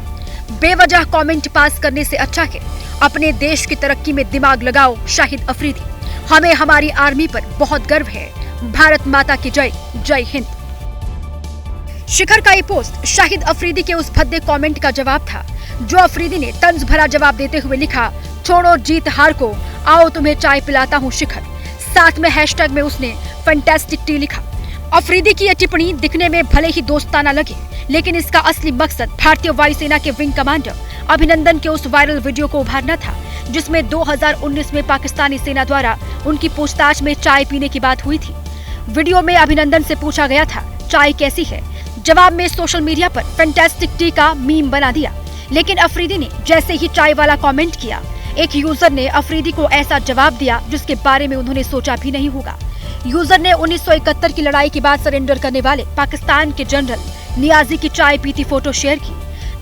बेवजह कमेंट पास करने से अच्छा है अपने देश की तरक्की में दिमाग लगाओ शाहिद अफरीदी। हमें हमारी आर्मी पर बहुत गर्व है। भारत माता की जय, जय हिंद। शिखर का ये पोस्ट शाहिद अफरीदी के उस भद्दे कमेंट का जवाब था जो अफरीदी ने तंज भरा जवाब देते हुए लिखा, छोड़ो जीत हार को, आओ तुम्हें चाय पिलाता हूँ शिखर। साथ में हैशटैग में उसने फैंटास्टिक टी लिखा। अफरीदी की यह टिप्पणी दिखने में भले ही दोस्ताना लगे, लेकिन इसका असली मकसद भारतीय वायुसेना के विंग कमांडर अभिनंदन के उस वायरल वीडियो को उभारना था जिसमें 2019 में पाकिस्तानी सेना द्वारा उनकी पूछताछ में चाय पीने की बात हुई थी। वीडियो में अभिनंदन से पूछा गया था चाय कैसी है, जवाब में सोशल मीडिया पर फैंटास्टिक टी का मीम बना दिया। लेकिन अफरीदी ने जैसे ही चाय वाला कमेंट किया, एक यूजर ने अफरीदी को ऐसा जवाब दिया जिसके बारे में उन्होंने सोचा भी नहीं होगा। यूजर ने 1971 की लड़ाई के बाद सरेंडर करने वाले पाकिस्तान के जनरल नियाजी की चाय पीती फोटो शेयर की।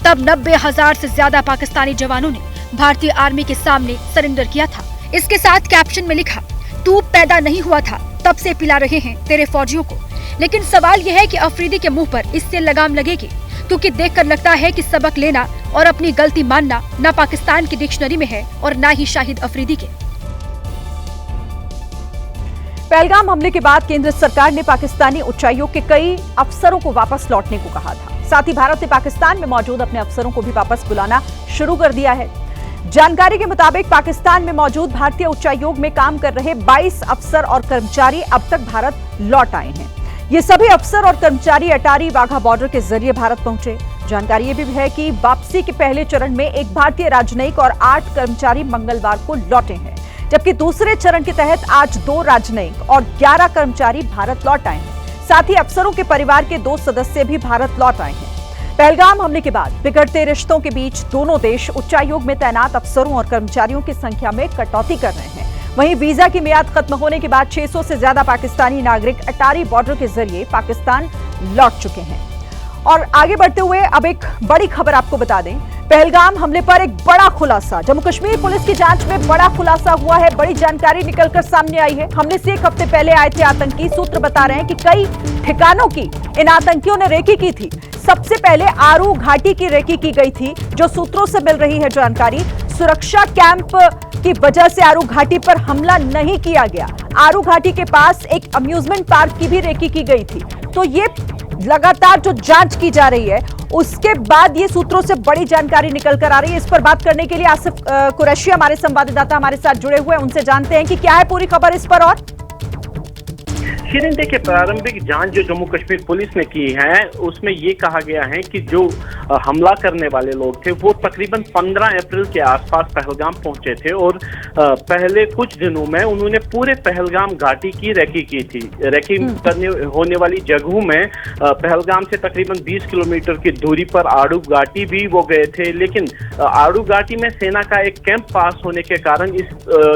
तब 90,000 से ज्यादा पाकिस्तानी जवानों ने भारतीय आर्मी के सामने सरेंडर किया था। इसके साथ कैप्शन में लिखा, तू पैदा नहीं हुआ था तब से पिला रहे हैं तेरे फौजियों को। लेकिन सवाल यह है कि अफरीदी के मुंह पर इससे लगाम लगेगी, क्योंकि देखकर लगता है कि सबक लेना और अपनी गलती मानना न पाकिस्तान की डिक्शनरी में है और न ही शाहिद अफरीदी के। पहलगाम हमले के बाद केंद्र सरकार ने पाकिस्तानी उच्चायोग के कई अफसरों को वापस लौटने को कहा था। साथ ही भारत ने पाकिस्तान में मौजूद अपने अफसरों को भी वापस बुलाना शुरू कर दिया है। जानकारी के मुताबिक पाकिस्तान में मौजूद भारतीय उच्चायोग में काम कर रहे 22 अफसर और कर्मचारी अब तक भारत लौट आए हैं। ये सभी अफसर और कर्मचारी अटारी वाघा बॉर्डर के जरिए भारत पहुंचे। जानकारी ये भी है कि वापसी के पहले चरण में एक भारतीय राजनयिक और 8 कर्मचारी मंगलवार को लौटे हैं, जबकि दूसरे चरण के तहत आज 2 राजनयिक और 11 कर्मचारी भारत लौट आए हैं। साथ ही अफसरों के परिवार के 2 सदस्य भी भारत लौट आए हैं। पहलगाम हमले के बाद बिगड़ते रिश्तों के बीच दोनों देश उच्चायोग में तैनात अफसरों और कर्मचारियों की संख्या में कटौती कर रहे हैं। वहीं वीजा की मियाद खत्म होने के बाद 600 से ज्यादा पाकिस्तानी नागरिक अटारी बॉर्डर के जरिए पाकिस्तान लौट चुके हैं। और आगे बढ़ते हुए अब एक बड़ी खबर आपको बता दें, पहलगाम हमले पर एक बड़ा खुलासा। जम्मू कश्मीर पुलिस की जांच में बड़ा खुलासा हुआ है, बड़ी जानकारी निकलकर सामने आई है। हमले से एक हफ्ते पहले आए थे आतंकी। सूत्र बता रहे हैं कि कई ठिकानों की इन आतंकियों ने रेकी की थी। सबसे पहले आरू घाटी की रेकी की गई थी, जो सूत्रों से मिल रही है जानकारी। सुरक्षा कैंप की वजह से आरू घाटी पर हमला नहीं किया गया। आरू घाटी के पास एक अम्यूजमेंट पार्क की भी रेकी की गई थी। तो ये लगातार जो जांच की जा रही है, उसके बाद ये सूत्रों से बड़ी जानकारी निकल कर आ रही है। इस पर बात करने के लिए आसिफ कुरैशी हमारे संवाददाता हमारे साथ जुड़े हुए हैं, उनसे जानते हैं कि क्या है पूरी खबर इस पर। और शिरीन, देखिए, प्रारंभिक जांच जो जम्मू कश्मीर पुलिस ने की है उसमें ये कहा गया है कि जो हमला करने वाले लोग थे वो तकरीबन 15 अप्रैल के आसपास पहलगाम पहुंचे थे और पहले कुछ दिनों में उन्होंने पूरे पहलगाम घाटी की रेकी की थी। रेकी करने होने वाली जगहों में पहलगाम से तकरीबन 20 किलोमीटर की दूरी पर आड़ू घाटी भी वो गए थे, लेकिन आड़ू घाटी में सेना का एक कैंप पास होने के कारण इस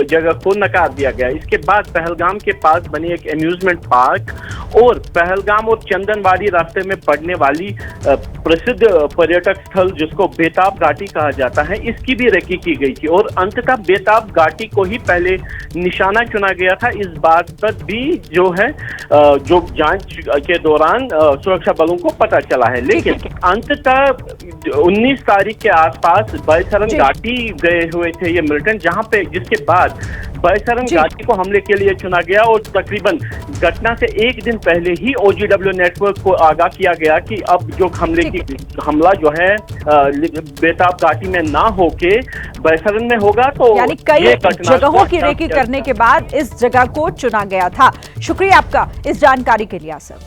जगह को नकार दिया गया। इसके बाद पहलगाम के पास बनी एक एम्यूजमेंट पार्क और पहलगाम और चंदनवाड़ी रास्ते में पड़ने वाली प्रसिद्ध पर्यटक स्थल जिसको बेताब घाटी कहा जाता है, इसकी भी रेकी की गई थी और अंततः बेताब घाटी को ही पहले निशाना चुना गया था। इस बात पर भी जो है जो जांच के दौरान सुरक्षा बलों को पता चला है, लेकिन अंततः 19 तारीख के आसपास बैसरन घाटी गए हुए थे ये मिलिटेंट, जहां पे जिसके बाद बैसरन घाटी को हमले के लिए चुना गया और तकरीबन घटना से एक दिन पहले ही OGW नेटवर्क को आगाह किया गया कि अब जो हमला जो है बेताब घाटी में ना होके बैसरन में होगा। तो यानी कई जगहों की रेकी करने के बाद इस जगह को चुना गया था। शुक्रिया आपका इस जानकारी के लिए आसिफ।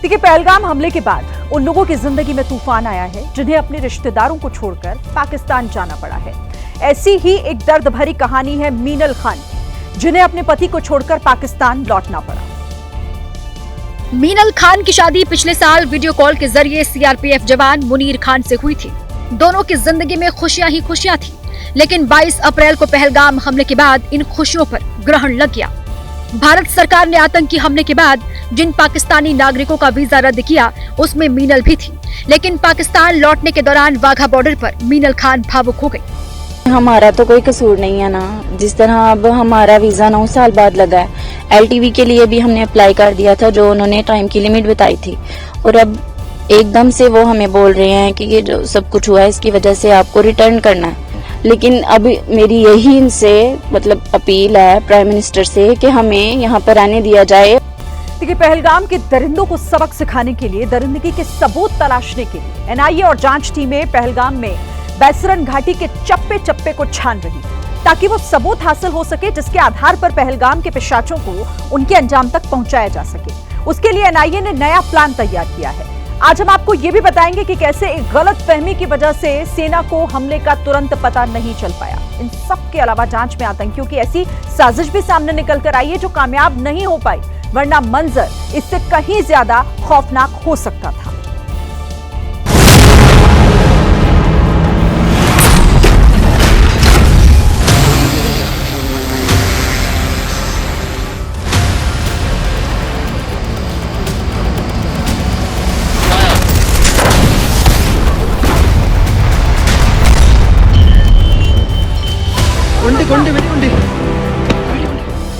देखिए, पहलगाम हमले के बाद उन लोगों की जिंदगी में तूफान आया है जिन्हें अपने रिश्तेदारों को छोड़कर पाकिस्तान जाना पड़ा है। ऐसी ही एक दर्द भरी कहानी है मीनल खान, जिन्हें अपने पति को छोड़कर पाकिस्तान लौटना पड़ा। मीनल खान की शादी पिछले साल वीडियो कॉल के जरिए CRPF जवान मुनीर खान से हुई थी। दोनों की जिंदगी में खुशियां ही खुशियां थी, लेकिन 22 अप्रैल को पहलगाम हमले के बाद इन खुशियों पर ग्रहण लग गया। भारत सरकार ने आतंकी हमले के बाद जिन पाकिस्तानी नागरिकों का वीजा रद्द किया, उसमें मीनल भी थी, लेकिन पाकिस्तान लौटने के दौरान वाघा बॉर्डर पर मीनल खान भावुक हो गई। हमारा तो कोई कसूर नहीं है ना, जिस तरह अब हमारा वीजा 9 साल बाद लगा है। LTV के लिए भी हमने अप्लाई कर दिया था, जो उन्होंने टाइम की लिमिट बताई थी, और अब एकदम से वो हमें बोल रहे हैं कि ये जो सब कुछ हुआ है इसकी वजह से आपको रिटर्न करना है। लेकिन अब मेरी यही इनसे मतलब अपील है प्राइम मिनिस्टर से कि हमें यहाँ पर रहने दिया जाए। देखिए, पहलगाम के दरिंदों को सबक सिखाने के लिए, दरिंदगी के सबूत तलाशने के लिए NIA और जांच टीमें पहलगाम में बैसरन घाटी के चप्पे चप्पे को छान रही, ताकि वो सबूत हासिल हो सके जिसके आधार पर पहलगाम के पिशाचों को उनके अंजाम तक पहुंचाया जा सके। उसके लिए NIA ने नया प्लान तैयार किया है। आज हम आपको ये भी बताएंगे कि कैसे एक गलत फहमी की वजह से सेना को हमले का तुरंत पता नहीं चल पाया। इन सब के अलावा जांच में आतंकियों की ऐसी साजिश भी सामने निकल कर आई है जो कामयाब नहीं हो पाई, वरना मंजर इससे कहीं ज्यादा खौफनाक हो सकता था।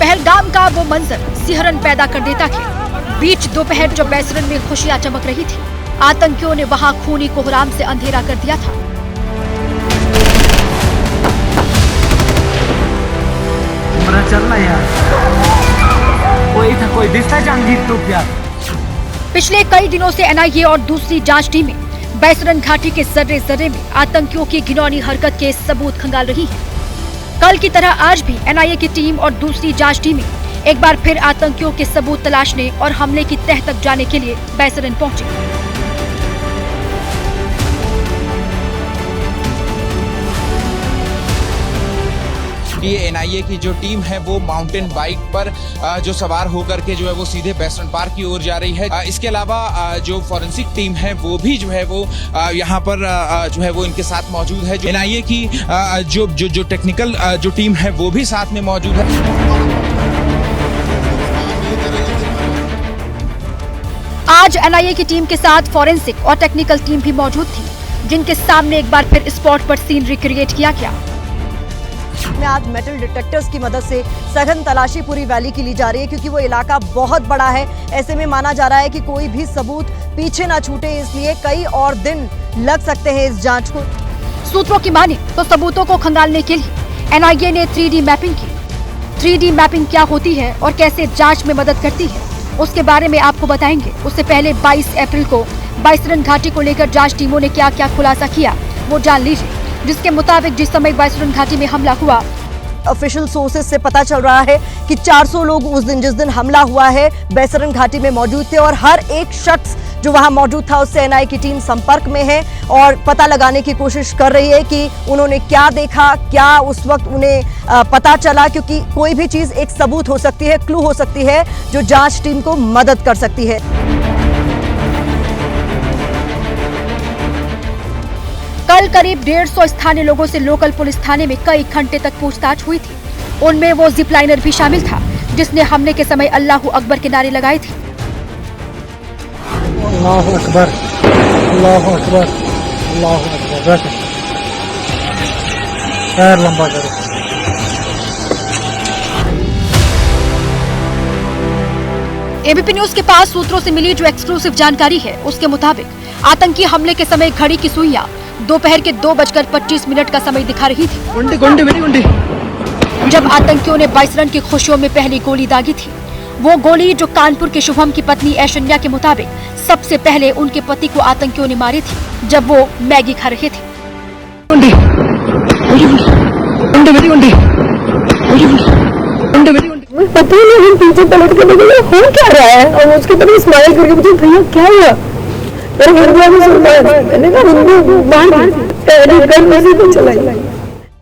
पहलगाम का वो मंजर सिहरन पैदा कर देता था। बीच दोपहर जब बैसरन में खुशियां चमक रही थी, आतंकियों ने वहां खूनी कोहराम से अंधेरा कर दिया था। चलना यार, कोई दिखता जहांगीर तो क्या। पिछले कई दिनों से NIA और दूसरी जांच टीमें बैसरन घाटी के जर्रे जर्रे में आतंकियों की घिनौनी हरकत के सबूत खंगाल रही हैं। कल की तरह आज भी NIA की टीम और दूसरी जांच टीमें एक बार फिर आतंकियों के सबूत तलाशने और हमले की तह तक जाने के लिए बैसरन पहुंचे। ये NIA की जो टीम है वो माउंटेन बाइक पर जो सवार होकर के जो है वो सीधे बैसरन पार्क की ओर जा रही है। इसके अलावा जो फॉरेंसिक टीम है वो भी जो है वो यहाँ पर जो है वो इनके साथ मौजूद है। NIA की जो टेक्निकल जो टीम है वो भी साथ में मौजूद है। आज NIA की टीम के साथ फॉरेंसिक और टेक्निकल टीम भी मौजूद थी। जिनके सामने एक बार फिर स्पॉट पर सीन रिक्रिएट किया गया। में आज मेटल डिटेक्टर्स की मदद से सघन तलाशी पूरी वैली की ली जा रही है, क्योंकि वो इलाका बहुत बड़ा है। ऐसे में माना जा रहा है कि कोई भी सबूत पीछे ना छूटे, इसलिए कई और दिन लग सकते हैं इस जांच को। सूत्रों की माने तो सबूतों को खंगालने के लिए एनआईए ने 3D मैपिंग की। 3D मैपिंग क्या होती है और कैसे जांच में मदद करती है, उसके बारे में आपको बताएंगे। उससे पहले 22 अप्रैल को बाईसरन घाटी को लेकर जांच टीमों ने क्या क्या खुलासा किया वो जान लीजिए, जिसके मुताबिक जिस समय बाईसरन घाटी में हमला हुआ, ऑफिशियल सोर्सेज से पता चल रहा है कि 400 लोग उस दिन जिस दिन हमला हुआ है बैसरन घाटी में मौजूद थे, और हर एक शख्स जो वहां मौजूद था उससे एनआईए की टीम संपर्क में है और पता लगाने की कोशिश कर रही है कि उन्होंने क्या देखा, क्या उस वक्त उन्हें पता चला, क्योंकि कोई भी चीज एक सबूत हो सकती है, क्लू हो सकती है जो जांच टीम को मदद कर सकती है। कल करीब 150 स्थानीय लोगों से लोकल पुलिस थाने में कई घंटे तक पूछताछ हुई थी। उनमें वो जिप लाइनर भी शामिल था जिसने हमले के समय अल्लाहू अकबर के नारे लगाए थे। अल्लाहू अकबर, अल्लाहू अकबर, अल्लाहू अकबर। पैर लंबा करो। एबीपी न्यूज के पास सूत्रों से मिली जो एक्सक्लूसिव जानकारी है, उसके मुताबिक आतंकी हमले के समय घड़ी की सुइयां दोपहर के 2:25 का समय दिखा रही थी। गुंडी गुंडी मेरी गुंडी। जब आतंकियों ने बाईसरन की खुशियों में पहली गोली दागी थी, वो गोली जो कानपुर के शुभम की पत्नी ऐश्वर्या के मुताबिक सबसे पहले उनके पति को आतंकियों ने मारी थी जब वो मैगी खा रहे थे। गुंडी गुंडी मेरी गुंडी गुंडी मेरी गुंडी। मुझे पता ही नहीं, हम पीछे पलट के देखे हो क्या रहा है, और उसके तरफ स्माइल करके पूछे भैया क्या हुआ, मैंने कहा हिंदू बाहर चलाई।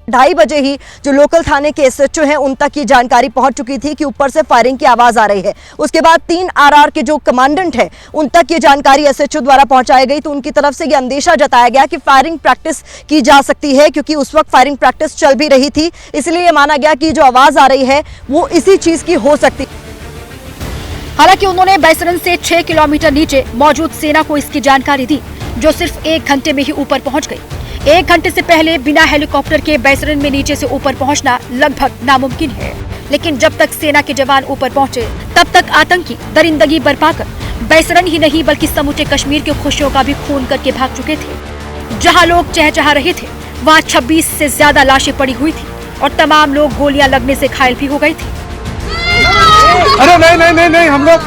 2:30 बजे ही जो लोकल थाने के एसएचओ हैं उन तक ये जानकारी पहुंच चुकी थी कि ऊपर से फायरिंग की आवाज आ रही है। उसके बाद 3 आरआर के जो कमांडेंट हैं उन तक ये जानकारी एसएचओ द्वारा पहुंचाई गई, तो उनकी तरफ से ये अंदेशा जताया गया कि फायरिंग प्रैक्टिस की जा सकती है, क्योंकि उस वक्त फायरिंग प्रैक्टिस चल भी रही थी। इसलिए ये माना गया कि जो आवाज आ रही है वो इसी चीज की हो सकती है। हालांकि उन्होंने बैसरन से 6 किलोमीटर नीचे मौजूद सेना को इसकी जानकारी दी, जो सिर्फ 1 घंटे में ही ऊपर पहुंच गई। 1 घंटे से पहले बिना हेलीकॉप्टर के बैसरन में नीचे से ऊपर पहुंचना लगभग नामुमकिन है, लेकिन जब तक सेना के जवान ऊपर पहुंचे तब तक आतंकी दरिंदगी बरपा कर बैसरन ही नहीं बल्कि समूचे कश्मीर की खुशियों का भी खून करके भाग चुके थे। जहां लोग चहचहा रहे थे वहां 26 से ज्यादा लाशें पड़ी हुई थी और तमाम लोग गोलियां लगने से घायल भी हो गए थे। अरे नहीं नहीं नहीं नहीं, हम लोग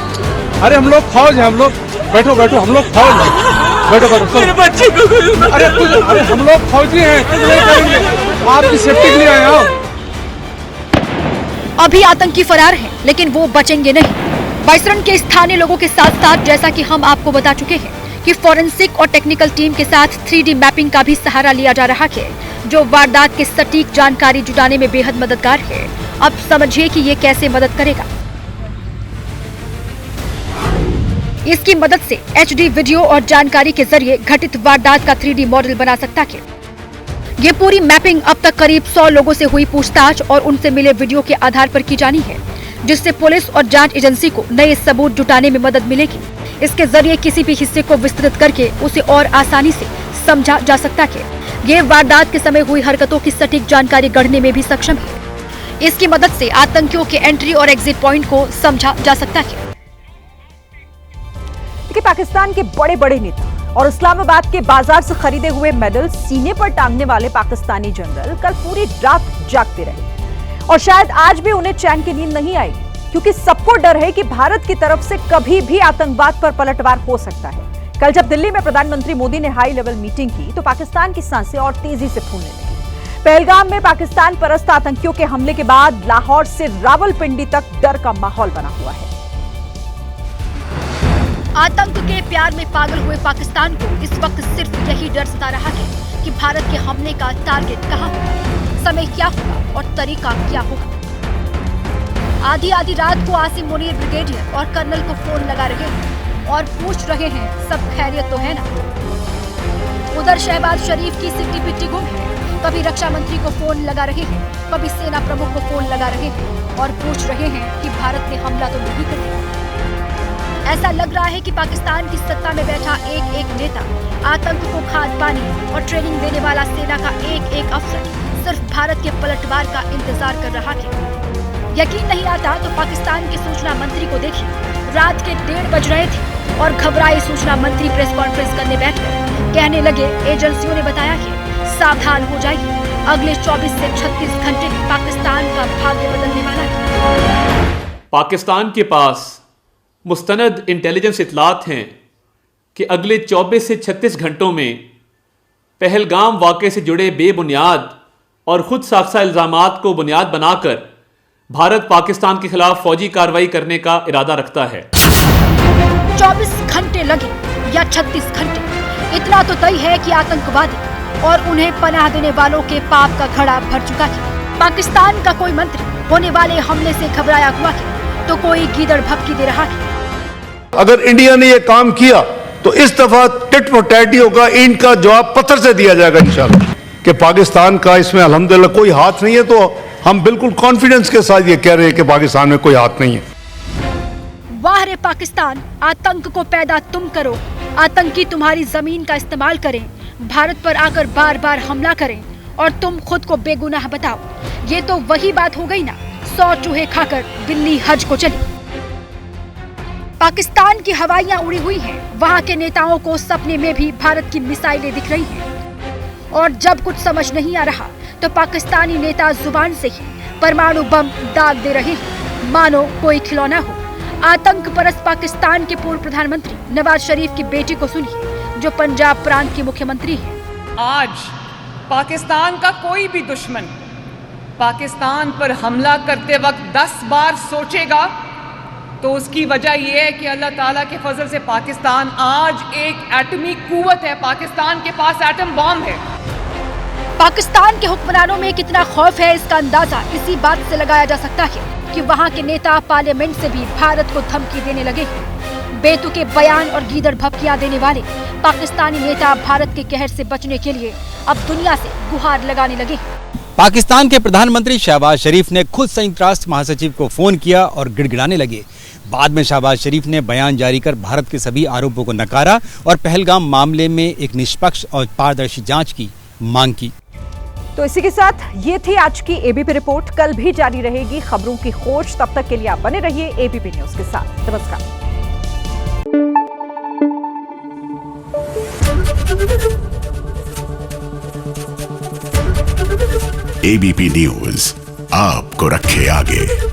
फौज है, हम लोग बैठो बैठो, हम लोग फौज है, बैठो बैठो। मेरे बच्चे को अरे हम लोग फौजी हैं, कुछ नहीं करेंगे, आपकी सेफ्टी के लिए आए हो। अभी आतंकी फरार हैं, लेकिन वो बचेंगे नहीं। बाईसरन के स्थानीय लोगों के साथ साथ जैसा कि हम आपको बता चुके हैं कि फॉरेंसिक और टेक्निकल टीम के साथ 3D मैपिंग का भी सहारा लिया जा रहा है, जो वारदात की सटीक जानकारी जुटाने में बेहद मददगार है। अब समझिए कि ये कैसे मदद करेगा। इसकी मदद से HD वीडियो और जानकारी के जरिए घटित वारदात का 3D मॉडल बना सकता है। ये पूरी मैपिंग अब तक करीब 100 लोगों से हुई पूछताछ और उनसे मिले वीडियो के आधार पर की जानी है, जिससे पुलिस और जांच एजेंसी को नए सबूत जुटाने में मदद मिलेगी। इसके जरिए किसी भी हिस्से को विस्तृत करके उसे और आसानी से समझा जा सकता है। ये वारदात के समय हुई हरकतों की सटीक जानकारी गढ़ने में भी सक्षम है। इसकी मदद से आतंकियों के एंट्री और एग्जिट पॉइंट को समझा जा सकता है। पाकिस्तान के बड़े बड़े नेता और इस्लामाबाद के बाजार से खरीदे हुए मेडल सीने पर टांगने वाले पाकिस्तानी जनरल कल पूरी रात जागते रहे और शायद आज भी उन्हें चैन की नींद नहीं आएगी, क्योंकि सबको डर है कि भारत की तरफ से कभी भी आतंकवाद पर पलटवार हो सकता है। कल जब दिल्ली में प्रधानमंत्री मोदी ने हाई लेवल मीटिंग की तो पाकिस्तान की सांसें और तेजी से फूलने लगी। पहलगाम में पाकिस्तान परस्त आतंकियों के हमले के बाद लाहौर से रावलपिंडी तक डर का माहौल बना हुआ है। आतंक के प्यार में पागल हुए पाकिस्तान को इस वक्त सिर्फ यही डर सता रहा है कि भारत के हमले का टारगेट कहां होगा, समय क्या होगा और तरीका क्या होगा। आधी रात को आसिम मुनीर ब्रिगेडियर और कर्नल को फोन लगा रहे हैं और पूछ रहे हैं सब खैरियत तो है ना। उधर शहबाज शरीफ की सिट्टी पिट्टी गुम है, कभी रक्षा मंत्री को फोन लगा रहे हैं, कभी सेना प्रमुख को फोन लगा रहे हैं और पूछ रहे हैं कि भारत ने हमला तो नहीं कर दिया। ऐसा लग रहा है कि पाकिस्तान की सत्ता में बैठा एक एक नेता, आतंक को खाद पानी और ट्रेनिंग देने वाला सेना का एक एक अफसर सिर्फ भारत के पलटवार का इंतजार कर रहा है। यकीन नहीं आता तो पाकिस्तान के सूचना मंत्री को देखिए। रात के 1:30 बज रहे थे और घबराए सूचना मंत्री प्रेस कॉन्फ्रेंस करने बैठकर कहने लगे, एजेंसियों ने बताया है, सावधान हो जाइए, अगले 24 से 36 घंटे में पाकिस्तान का भाग्य बदलने वाला है। पाकिस्तान के पास मुस्तनद इंटेलिजेंस इतलात हैं कि अगले 24 से 36 घंटों में पहलगाम वाक़े से जुड़े बेबुनियाद और खुद साख्ता इल्ज़ामात को बुनियाद बनाकर भारत पाकिस्तान के खिलाफ फौजी कार्रवाई करने का इरादा रखता है। 24 घंटे लगे या 36 घंटे, इतना तो तय है कि आतंकवादी और उन्हें पनाह देने वालों के पाप का घड़ा भर चुका है। पाकिस्तान का कोई मंत्री होने वाले हमले से घबराया हुआ है तो कोई गीदड़ भपकी दे रहा है। अगर इंडिया ने ये काम किया तो इस दफा टिट फॉर टैट होगा, इनका जवाब पत्थर से दिया जाएगा इंशाल्लाह। कि पाकिस्तान का इसमें अल्हम्दुलिल्लाह कोई हाथ नहीं है, तो हम बिल्कुल कॉन्फिडेंस के साथ ये कह रहे हैं कि पाकिस्तान में कोई हाथ नहीं है। वाह रे पाकिस्तान, आतंक को पैदा तुम करो, आतंकी तुम्हारी जमीन का इस्तेमाल करें, भारत पर आकर बार बार हमला करें और तुम खुद को बेगुनाह बताओ। ये तो वही बात हो गई ना, 100 चूहे खाकर बिल्ली हज को चली। पाकिस्तान की हवाइयां उड़ी हुई हैं, वहां के नेताओं को सपने में भी भारत की मिसाइलें दिख रही हैं। और जब कुछ समझ नहीं आ रहा तो पाकिस्तानी नेता जुबान से ही परमाणु बम दाग दे रहे हैं, मानो कोई खिलौना हो। आतंक परस्त पाकिस्तान के पूर्व प्रधानमंत्री नवाज शरीफ की बेटी को सुनिए, जो पंजाब प्रांत की मुख्यमंत्री है। आज पाकिस्तान का कोई भी दुश्मन पाकिस्तान पर हमला करते वक्त 10 बार सोचेगा तो उसकी वजह यह है कि अल्लाह ताला के फजल से पाकिस्तान आज एक एटमी कुव्वत है, पाकिस्तान के पास एटम बॉम्ब है। पाकिस्तान के हुक्मरानों में कितना खौफ है, इसका अंदाजा इसी बात से लगाया जा सकता है कि वहाँ के नेता पार्लियामेंट से भी भारत को धमकी देने लगे हैं। बेतुके बयान और गीदड़ भपकियां देने वाले पाकिस्तानी नेता भारत के कहर से बचने के लिए अब दुनिया से गुहार लगाने लगे। पाकिस्तान के प्रधानमंत्री शहबाज शरीफ ने खुद संयुक्त राष्ट्र महासचिव को फोन किया और गिड़गिड़ाने लगे। बाद में शहबाज शरीफ ने बयान जारी कर भारत के सभी आरोपों को नकारा और पहलगाम मामले में एक निष्पक्ष और पारदर्शी जांच की मांग की। तो इसी के साथ ये थी आज की एबीपी रिपोर्ट। कल भी जारी रहेगी खबरों की खोज, तब तक के लिए आप बने रहिए एबीपी न्यूज के साथ। नमस्कार। एबीपी न्यूज आपको रखे आगे।